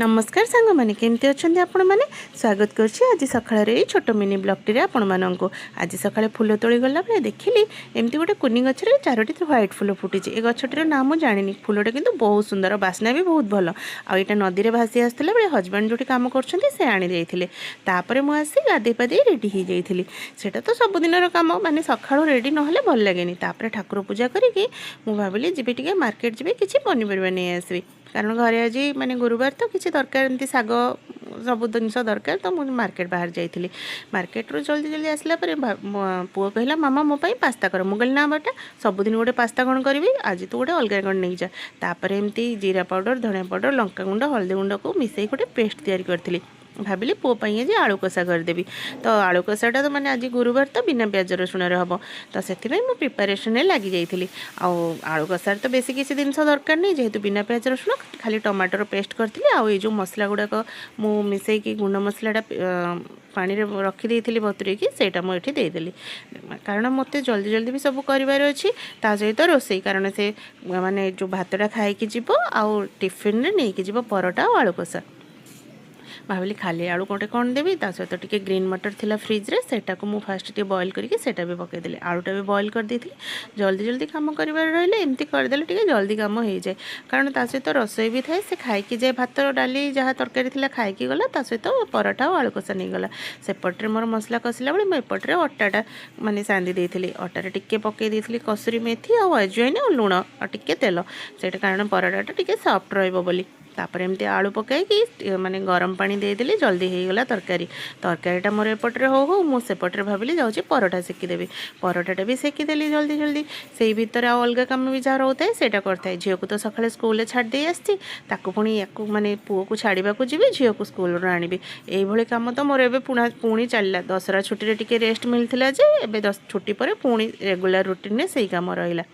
नमस्कार सांग मैंने केमती अच्छा आपण मैंने स्वागत करुच्ची सकाळ छोट मिनी ब्लॉगटी आपण मानक आज सकाଳେ फूल तोड़ी गला बेले देखिली एमती गोटे कुनी गचर चारोटी व्हाइट फूल फुटी ए गछटर ना मुझे जानी फूलटा किंतु बहुत सुंदर बास्ना भी बहुत भल आईटा नदी में भासी आसला बेले हजबैंड जो कम कर आनी जाते मुझे गाधे पाधे रेडी हो जाइली सेटा तो सबुदिन कम माने सका रेडी ना भल लगे ठाकुर पूजा करी भाविली जी टे मार्केट जी किसी पनीपरिया नहीं आसबि कारण घरे आज माने गुरुवार तो किसी दरकार एमती शाग सब जिन दरकार तो मुझे मार्केट बाहर जाइली मार्केट रू जल्दी जल्दी आसला पुओ कहला मामा मो पास्ता कर मुझे ना बेटा सबुदिन गोटे पास्ता कौन करी आज तो गोटे अलग कौन नहीं जा एमती जीरा पाउडर धनिया पाउडर लंका गुंड हल्दी गुंड को मिसई गोटे पेस्ट तैयारी करी भाविली पुओ आज आलू कषा करदेवी तो आलू कषाटा तो मैंने आज गुरुवार तो बिना प्याज रसुण हम तो से प्रिपारेसन लगी जाइली आलू कषार तो बेसी किसी जिन दरकार नहीं जेहेतु बिना प्याज रसुण खाली टमाटर पेस्ट करी आई जो मसला गुड़ाक मु मिसईकी गुंड मसलाटा पानी रखी बतुरेकी सेटा मुझे देदेली कारण मत जल्दी जल्दी भी सब करार अच्छी सहित रोसई कारण से माने जो भातटा खाई जीव आउ टिफिन रे नहीं जीव परोटा और आलू कषा भाविली खाली आलू गोटे कौन देवी सहित टिके ग्रीन मटर थिला फ्रिज रे सेटा को मु फास्ट टे बॉयल करके सेटा भी पकईदेली आलूटा भी बॉयल कर देती जल्दी जल्दी काम कर रही एमती करदेले टिके जल्दी काम हो जाए कारण सहित रसोई भी थाए से खाई जाए भात डाली जहाँ तरकारी थिला खाई गला सहित पराठा और आलू कषा नहीं गला सेपटे मोर मसला कषिला बेले मुझे एपटे अटाटा माने सांदी देती अटारे टिके पकई देती कसुरी मेथी और अजवाइन और लुण और टिके तेल से कारण पराठाटा टिके सॉफ्ट रहिबो बोली तापर एमती आलू पकईकि माने गरम पानी देदेली जल्दी हो गला तरकारीटा मोर एपटे हो मुझेपटे भाविली जाऊँगी परोटा सेकिदेवी परोटाटा भी सेकिदेली जल्दी जल्दी से भितर आ अलग कम भी जहाँ रोता है सेटा करता है झील को तो सकाଳେ स्कूल छाड़ दे आसी पुणी या माने पुओ को छाड़ा जी झील को स्कूल आनी यही कम तो मोर ए पुणी चलला दशहरा छुट्टी टिके रेस्ट मिलता जे छुट्टी पर पुणी रेगुलर रूटीन में सही कम रहा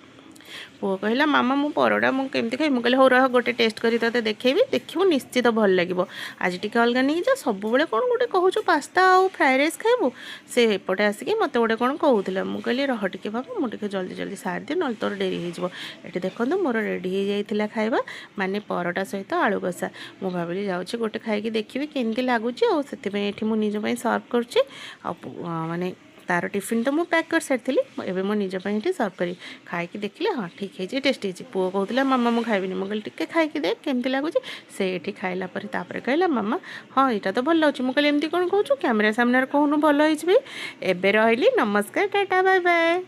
पुओ कहला मामा मु परोटा मुझे खाई मुझे हो रहा गोटे टेस्ट करी ते देखेबी देखियो निश्चित भल लगे आज टी अलग नहीं जा सब बेले कौन गोटे कहूँ पास्ता और फ्राए राइस खाइबू से एपटे आसिक मत गोटे कौन कहूला मुझे रह टे बाबा मुझे जल्दी जल्दी सारी दिन ना तोर डेरी हो देखो मोर रेडी हो जाता खाଇବା माने परोटा सहित आलू कषा मु भाविली जाऊँगी गोटे खाई देखी केमती लगुच से निज सर्व कर तार टिफिन तो मुझे पैक कर सारी एवं मो निजी सर्व करी खाई देखिले हाँ ठीक है टेस्टी है पुओ कहला मामा मुझे खाइबी मुझे टे खाई देख केमती लगुच से ये खाइला कहला मामा हाँ यहाँ तो भल लगे मुझे एमती कौन कहूँ कैमेरा सामने कहूँ भल हो एबे रही नमस्कार टाटा बाय बाय।